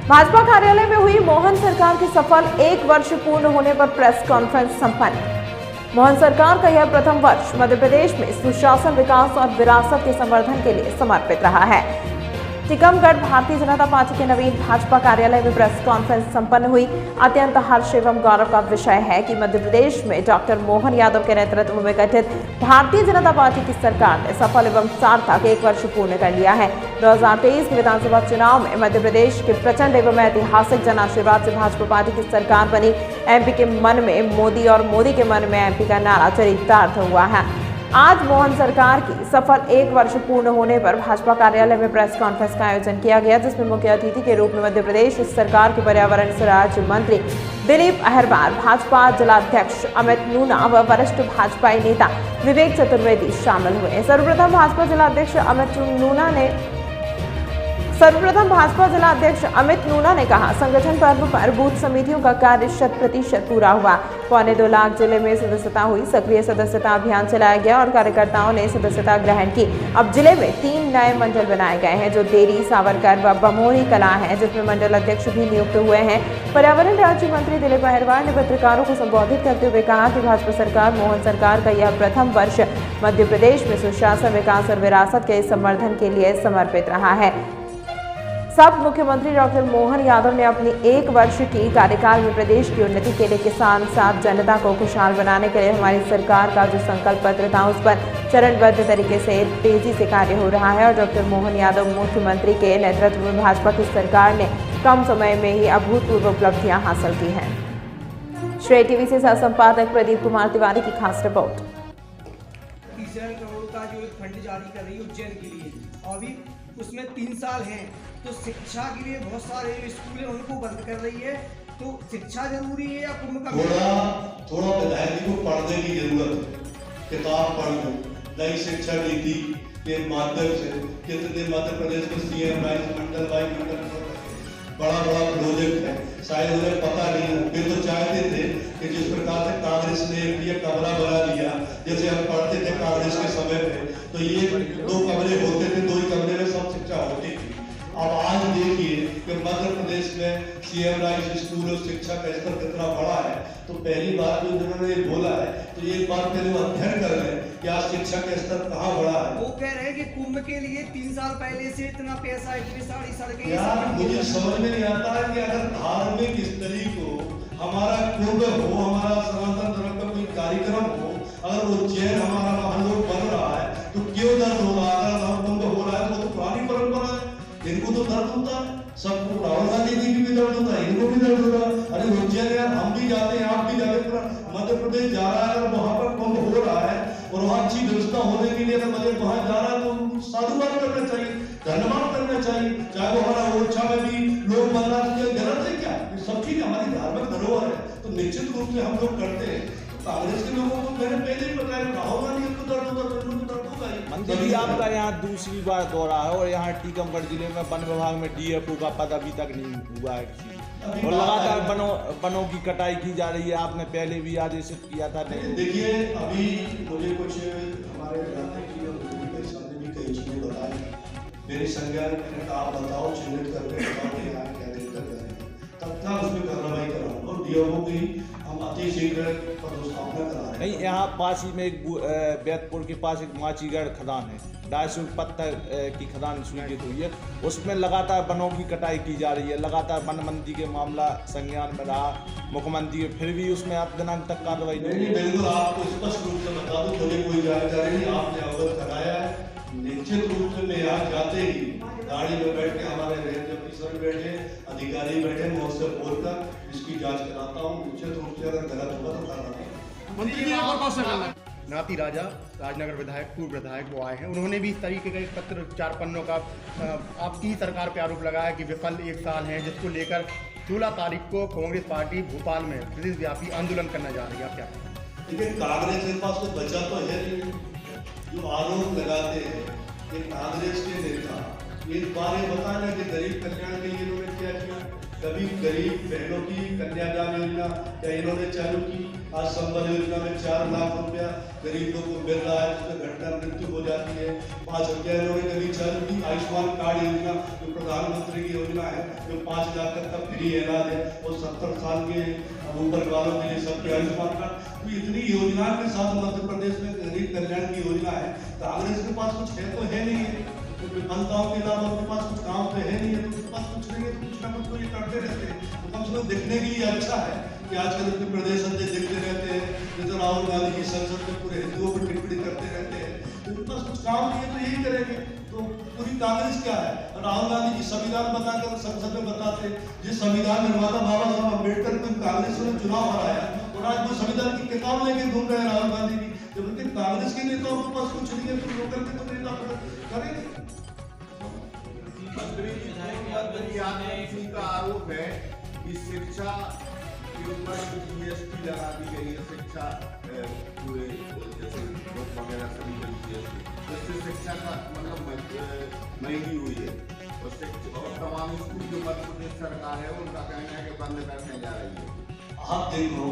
भाजपा कार्यालय में हुई मोहन सरकार की सफल 1 वर्ष पूर्ण होने पर प्रेस कॉन्फ्रेंस संपन्न। मोहन सरकार का यह प्रथम वर्ष मध्य प्रदेश में सुशासन, विकास और विरासत के संवर्धन के लिए समर्पित रहा है। टीकमगढ़ भारतीय जनता पार्टी के नवीन भाजपा कार्यालय में प्रेस कॉन्फ्रेंस संपन्न हुई। अत्यंत हर्ष एवं गौरव का विषय है कि मध्य प्रदेश में डॉक्टर मोहन यादव के नेतृत्व में गठित भारतीय जनता पार्टी की सरकार ने सफल एवं सार्थक 1 वर्ष पूर्ण कर लिया है। 2023 के विधानसभा चुनाव में मध्य प्रदेश के प्रचंड एवं ऐतिहासिक जन आशीर्वाद से भाजपा पार्टी की सरकार बनी। एमपी के मन में मोदी और मोदी के मन में एमपी का नारा चरितार्थ हुआ है। आज मोहन सरकार की सफल 1 वर्ष पूर्ण होने पर भाजपा कार्यालय में प्रेस कॉन्फ्रेंस का आयोजन किया गया, जिसमें मुख्य अतिथि के रूप में मध्य प्रदेश सरकार के पर्यावरण राज्य मंत्री दिलीप अहिरवार, भाजपा जिलाध्यक्ष अमित नूना व वरिष्ठ भाजपा नेता विवेक चतुर्वेदी शामिल हुए। सर्वप्रथम भाजपा जिलाध्यक्ष अमित नूना ने कहा, संगठन पर्व पर बूथ समितियों का कार्य 100% पूरा हुआ। 2.25 लाख जिले में सदस्यता हुई। सक्रिय सदस्यता अभियान चलाया गया और कार्यकर्ताओं ने सदस्यता ग्रहण की। अब जिले में 3 नए मंडल बनाए गए हैं, जो देरी, सावरकर व बमोरी कला है, जिसमें मंडल अध्यक्ष भी नियुक्त हुए हैं। पर्यावरण राज्य मंत्री दिलीप अहिरवार ने पत्रकारों को संबोधित करते हुए कहा कि भाजपा सरकार, मोहन सरकार का यह प्रथम वर्ष मध्य प्रदेश में सुशासन, विकास और विरासत के संवर्धन के लिए समर्पित रहा है। सब मुख्यमंत्री डॉक्टर मोहन यादव ने अपनी 1 वर्ष की कार्यकाल में प्रदेश की उन्नति के लिए किसान साथ जनता को खुशहाल बनाने के लिए हमारी सरकार का जो संकल्प पत्र था, उस पर चरणबद्ध तरीके से तेजी से कार्य हो रहा है और डॉक्टर मोहन यादव मुख्यमंत्री के नेतृत्व में भाजपा की सरकार ने कम समय में ही अभूतपूर्व उपलब्धियां हासिल की हैं। श्रेय टीवी से सह संपादक प्रदीप कुमार तिवारी की खास रिपोर्ट। 30 करोड़ का जो फंड जारी कर रही है उज्जैन के लिए, और भी उसमें 3 साल हैं, तो शिक्षा के लिए बहुत सारे स्कूल हैं उनको बंद कर रही है। तो शिक्षा जरूरी है या कुंभ का थोड़ा विधायक को पढ़ने की जरूरत है। किताब पढ़ लो, नई शिक्षा नीति के माध्यम से कितने मध्य प्रदेश में सीएम वाइज मंडल बड़ा प्रोजेक्ट है, शायद उन्हें पता नहीं है। वे तो चाहते थे कि जिस प्रकार से कांग्रेस ने ये कमरा बना दिया, जैसे हम पढ़ते थे कांग्रेस के समय में, तो ये 2 कमरे होते थे, 2 ही कमरे में सब शिक्षा होती थी। अब आज देखिए कि मध्य प्रदेश में सीएम राइज स्कूल और शिक्षा का स्तर कितना बड़ा है। तो पहली बार जो उन्होंने बोला है, तो एक बार पहले वो अध्ययन कर लें कि आज शिक्षा का स्तर कहाँ बढ़ा है। वो कह रहे हैं कि कुंभ के लिए 3 साल पहले से इतना पैसा, इतनी सारी सड़कें। यार मुझे समझ में नहीं आता है कि अगर धार्मिक स्थली को हमारा कुंभ हो, हमारा सनातन धर्म का कोई कार्यक्रम हो, अगर उज्जैन हमारा मान लो बन रहा है, तो क्यों दर्द हो रहा है? अगर कुंभ हो रहा है तो पुरानी परंपरा है, इनको तो दर्द होता है। सबको राहुल गांधी जी भी दर्द होता है, इनको भी दर्द होता है। अरे उज्जैन यार हम भी जाते हैं, आप भी जाते हैं, मध्य प्रदेश जा रहा है और वहां पर कुंभ हो रहा है और वहां अच्छी व्यवस्था होने के लिए अगर मध्य वहां जा रहा है तो साधुवाद करना चाहिए, धन्यवाद करना चाहिए। चाहे वो हमारा ओरछा में भी लोग बनना चाहिए, गलत है क्या? सब चीज हमारी धार्मिक धरोहर है, तो निश्चित रूप से हम लोग करते हैं। कांग्रेस के लोगों को मैंने पहले ही बताया, राहुल गांधी को दर्द होता है, उनको दर्द होगा ही। मंत्री आपका यहाँ दूसरी बार दौरा है और यहाँ टीकमगढ़ जिले में वन विभाग में डीएफओ का पद अभी तक नहीं हुआ है किसी, और लगातार वनों की कटाई की जा रही है। आपने पहले भी आदेशित किया था। नहीं देखिए, अभी मुझे कुछ हमारे इलाके की और सामने भी कई चीजें बताई, मेरी संज्ञा मैंने कहा आप बताओ, चिन्हित करके बताओ कि यहाँ क्या दिक्कत है, तब तक उसमें कार्रवाई कराऊंगा और डीएफओ की हम अति शीघ्र पदस्थापना करा रहे हैं। नहीं, यहाँ पास ही में एक बैतपुर के पास एक माचीगढ़ खदान है, 250 पत्थर की खदान स्वीकृत हुई है, उसमें लगातार वनों की कटाई की जा रही है। लगातार वन मंत्री के मामला संज्ञान में रहा मुख्यमंत्री, फिर भी उसमें अब दिनांक तक कार्रवाई नहीं। बिल्कुल आपको स्पष्ट रूप से बता दूं, मुझे कोई जानकारी नहीं, आपने अवगत कराया है। निश्चित रूप से मैं यहाँ जाते ही गाड़ी में बैठ के हमारे रेंज ऑफिसर बैठे, अधिकारी बैठे, मैं उससे बोलकर इसकी जांच कराता हूँ। निश्चित रूप से अगर गलत होगा तो कराता हूँ। नाती राजा राजनगर विधायक, पूर्व विधायक वो आए हैं, उन्होंने भी इस तरीके का एक पत्र 4 पन्नों का आपकी सरकार पे आरोप लगाया कि विफल 1 साल है, जिसको लेकर 16 तारीख को कांग्रेस पार्टी भोपाल में प्रदेशव्यापी आंदोलन करने जा रही है। आप क्या देखिए, कांग्रेस के पास कोई बचा तो है नहीं। जो आरोप लगाते हैं कि कांग्रेस के नेता, एक बार ये बताना कि गरीब कल्याण के लिए उन्होंने क्या किया, कभी गरीब बहनों की कन्यादान योजना क्या इन्होंने चालू की। आज संबल योजना में 4 लाख रुपया गरीब लोग को मिल रहा है, जिसमें घटना मृत्यु हो जाती है। 5 रुपया इन्होंने कभी चालू की। आयुष्मान कार्ड योजना जो प्रधानमंत्री की योजना है, जो 5 लाख तक का फ्री इलाज है, वो 70 साल के ऊपर वालों के लिए सबके आयुष्मान कार्ड। तो इतनी योजना के साथ मध्य प्रदेश में गरीब कल्याण की योजना है। कांग्रेस के पास कुछ है तो है नहीं है, तो विफलताओं के अलावा उनके पास कुछ काम तो है नहीं है, तो उनके पास कुछ नहीं है, तो कुछ ना कुछ तो ये करते रहते हैं। तो कम से कम देखने के लिए अच्छा है कि आजकल अपने प्रदेश अध्यक्ष देखते रहते हैं, जैसे राहुल गांधी की संसद में पूरे हिंदुओं पर टिप्पणी करते रहते हैं। तो उनके पास कुछ काम नहीं है तो यही करेंगे। तो पूरी कांग्रेस क्या है, राहुल गांधी जी संविधान बताकर संसद में बताते, जिस संविधान निर्माता बाबा साहब अम्बेडकर को कांग्रेस ने चुनाव हराया और आज वो संविधान की किताब लेके घूम रहे हैं राहुल गांधी जी। जब उनके कांग्रेस के नेताओं के पास कुछ नहीं है तो लोकल के तो नेता करेंगे। मंत्री का आरोप है कि शिक्षा के ऊपर GST लगा दी गई है, शिक्षा पूरे जैसे लोग वगैरह सभी पर GST, इससे शिक्षा का मतलब महंगी हुई है और तमाम स्कूल जो मध्य प्रदेश सरकार है उनका कहना है कि बंद करने जा रही है। आप देखो,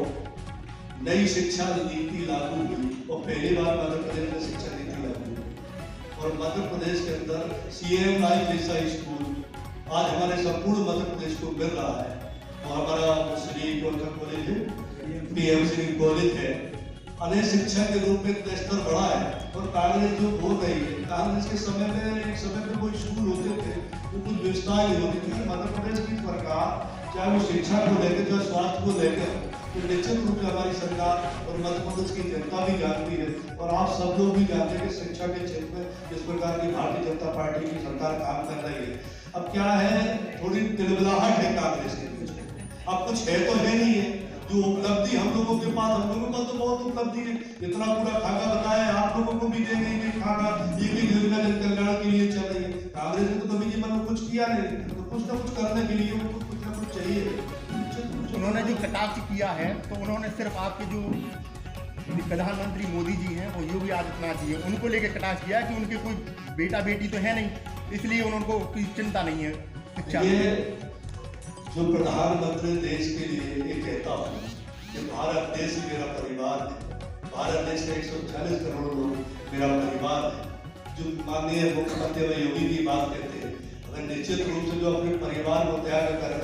नई शिक्षा नीति लागू हुई और पहली बार मध्य प्रदेश में शिक्षा नीति लागू हुई और मध्य प्रदेश के अंदर CMI जैसा स्कूल आज हमारे संपूर्ण मध्य प्रदेश को मिल रहा है। और हमारा श्री कौन सा कॉलेज है, PMC कॉलेज है, अनेक शिक्षा के रूप में स्तर बढ़ा है। और कांग्रेस जो बोल रही है, कांग्रेस के समय में एक समय में कोई स्कूल होते थे तो कुछ व्यवस्था नहीं होती थी। मध्य प्रदेश की सरकार चाहे वो शिक्षा को लेकर चाहे स्वास्थ्य को लेकर, तो निश्चित रूप से हमारी सरकार और मध्य प्रदेश की जनता भी जानती है और आप सब लोग भी जानते हैं कि शिक्षा के क्षेत्र में जिस प्रकार की भारतीय जनता पार्टी की सरकार काम कर रही है। अब क्या है, थोड़ी तिलमिलाहट है कांग्रेस के बीच में। अब कुछ है तो है नहीं है, जो उपलब्धि हम लोगों के पास, हम लोगों का तो बहुत उपलब्धि है, इतना पूरा खाका बताया, आप लोगों को भी देंगे कि खाका एक योजना जन कल्याण के लिए चल रही है। कांग्रेस ने तो कभी जीवन में कुछ किया नहीं, तो कुछ ना कुछ करने के लिए उनको कुछ ना कुछ चाहिए। उन्होंने जो कटाक्ष किया है तो उन्होंने सिर्फ आपके जो प्रधानमंत्री मोदी जी हैं वो योगी आदित्यनाथ जी हैं उनको लेकर कटाक्ष किया कि उनके कोई बेटा बेटी तो है नहीं, इसलिए उनको कोई चिंता नहीं है शिक्षा। ये जो प्रधानमंत्री देश के लिए ये कहता हूँ कि भारत देश ही मेरा परिवार है, भारत देश के 140 करोड़ लोग मेरा परिवार है। जो माननीय मुख्यमंत्री योगी जी बात कहते हैं, अगर निश्चित रूप से जो अपने परिवार को त्याग कर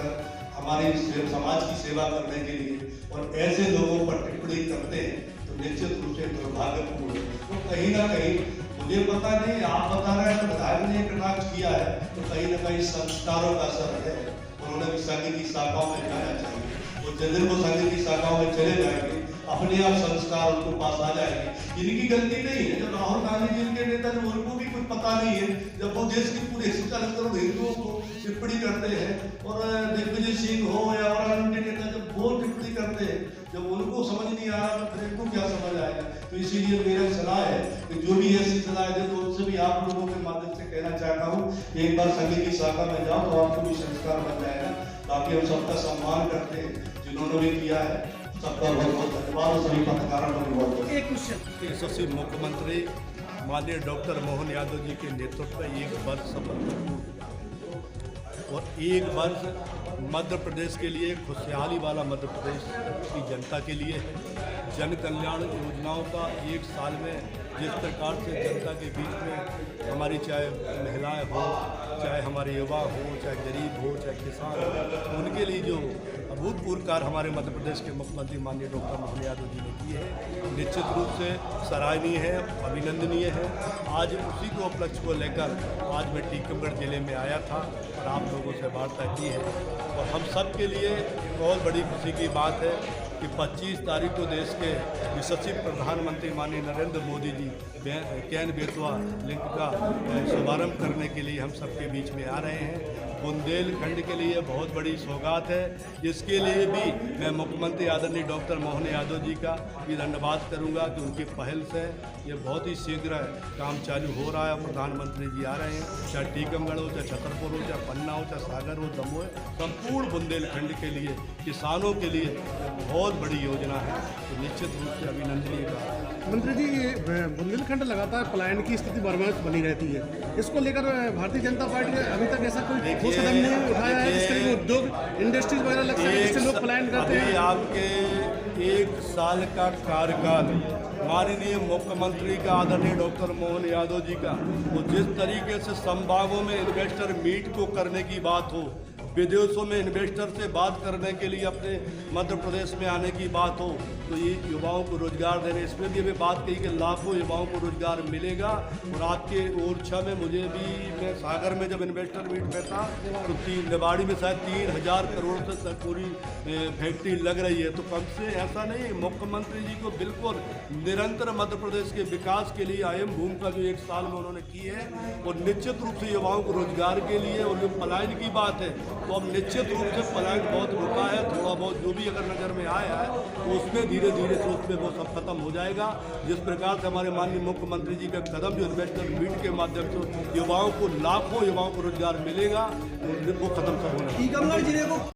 हमारे समाज की सेवा करने के लिए और ऐसे लोगों पर टिप्पणी करते हैं तो निश्चित रूप से दुर्भाग्यपूर्ण है। तो कहीं ना कहीं मुझे पता नहीं, आप बता रहे हैं विधायक ने कटाक्ष किया है तो कहीं ना कहीं संस्कारों का असर है। उन्होंने भी संघ की शाखाओं में जाना चाहिए, वो जिन वो संघ की शाखाओं में चले जाएंगे अपने आप संस्कार उनको पास आ जाएंगे। इनकी गलती नहीं है, जब राहुल गांधी जी इनके नेता जब उनको भी कुछ पता नहीं है, जब वो देश की पूरे 140 करोड़ हिंदुओं को टिप्पणी करते हैं और दिग्विजय सिंह हो या और उनके नेता जब वो टिप्पणी करते हैं, जब उनको समझ नहीं आ रहा तो फिर इनको क्या समझ आएगा। तो इसीलिए मेरा सलाह है कि जो भी ऐसी सलाह दे तो उनसे भी आप लोगों के माध्यम से कहना चाहता हूँ कि एक बार संघ की शाखा में जाओ तो आपको भी संस्कार बन जाएगा। बाकी हम सबका सम्मान करते हैं, जिन्होंने भी किया है सबका बहुत बहुत धन्यवाद और सभी पत्रकारों को भी बहुत एक क्वेश्चन। यशस्वी मुख्यमंत्री माननीय डॉक्टर मोहन यादव जी के नेतृत्व में 1 वर्ष सफल और 1 वर्ष मध्य प्रदेश के लिए खुशहाली वाला मध्य प्रदेश की जनता के लिए जन कल्याण योजनाओं का 1 साल में जिस प्रकार से जनता के बीच में हमारी चाहे महिलाएं हो, चाहे हमारे युवा हो, चाहे गरीब हो, चाहे किसान हो, उनके लिए जो अभूतपूर्व कार्य हमारे मध्य प्रदेश के मुख्यमंत्री माननीय डॉक्टर मोहन यादव जी ने किए हैं निश्चित रूप से सराहनीय है, अभिनंदनीय है। आज उसी को उपलक्ष्य को लेकर आज मैं टीकमगढ़ जिले में आया था और आप लोगों से वार्ता की है और हम सब के लिए बहुत बड़ी खुशी की बात है कि 25 तारीख को देश के यशस्वी प्रधानमंत्री माननीय नरेंद्र मोदी जी कैन बेतवा लिंक का शुभारंभ करने के लिए हम सबके बीच में आ रहे हैं। बुंदेलखंड के लिए बहुत बड़ी सौगात है, जिसके लिए भी मैं मुख्यमंत्री आदरणीय डॉक्टर मोहन यादव जी का भी धन्यवाद करूंगा कि उनकी पहल से ये बहुत ही शीघ्र काम चालू हो रहा है। प्रधानमंत्री जी आ रहे हैं, चाहे टीकमगढ़ हो, चाहे छतरपुर हो, चाहे पन्ना हो, चाहे सागर हो, दमोह, संपूर्ण बुंदेलखंड के लिए किसानों के लिए बहुत बहुत बड़ी योजना है, तो निश्चित रूप से अभिनंदनीय का। मंत्री जी, ये बुंदेलखंड लगातार पलायन की स्थिति बरकरार बनी रहती है, इसको लेकर भारतीय जनता पार्टी ने अभी तक ऐसा कोई ठोस कदम नहीं उठाया है जिसके लिए उद्योग इंडस्ट्रीज वगैरह लग सके, जिससे लोग पलायन करते हैं? आपके 1 साल का कार्यकाल माननीय मुख्यमंत्री का आदरणीय डॉक्टर मोहन यादव जी का, वो जिस तरीके से संभागों में इन्वेस्टर मीट को करने की बात हो, विदेशों में इन्वेस्टर से बात करने के लिए अपने मध्य प्रदेश में आने की बात हो, तो ये युवाओं को रोजगार देने, इसमें भी हमें बात कही कि लाखों युवाओं को रोजगार मिलेगा। और आपके ओरछा में मैं सागर में जब इन्वेस्टर मीट में था तो निवाड़ी में शायद 3000 करोड़ से पूरी फैक्ट्री लग रही है। तो कम से ऐसा नहीं, मुख्यमंत्री जी को बिल्कुल निरंतर मध्य प्रदेश के विकास के लिए अहम भूमिका जो 1 साल में उन्होंने की है, और निश्चित रूप से युवाओं को रोजगार के लिए। और जो पलायन की बात है, तो अब निश्चित रूप से पलायन बहुत रुका है, थोड़ा बहुत जो भी अगर नज़र में आया है तो उसमें धीरे धीरे से उसमें वो सब खत्म हो जाएगा। जिस प्रकार से हमारे माननीय मुख्यमंत्री जी का कदम जो इन्वेस्टर मीट के माध्यम से युवाओं को, लाखों युवाओं को रोजगार मिलेगा, वो खत्म सब होना।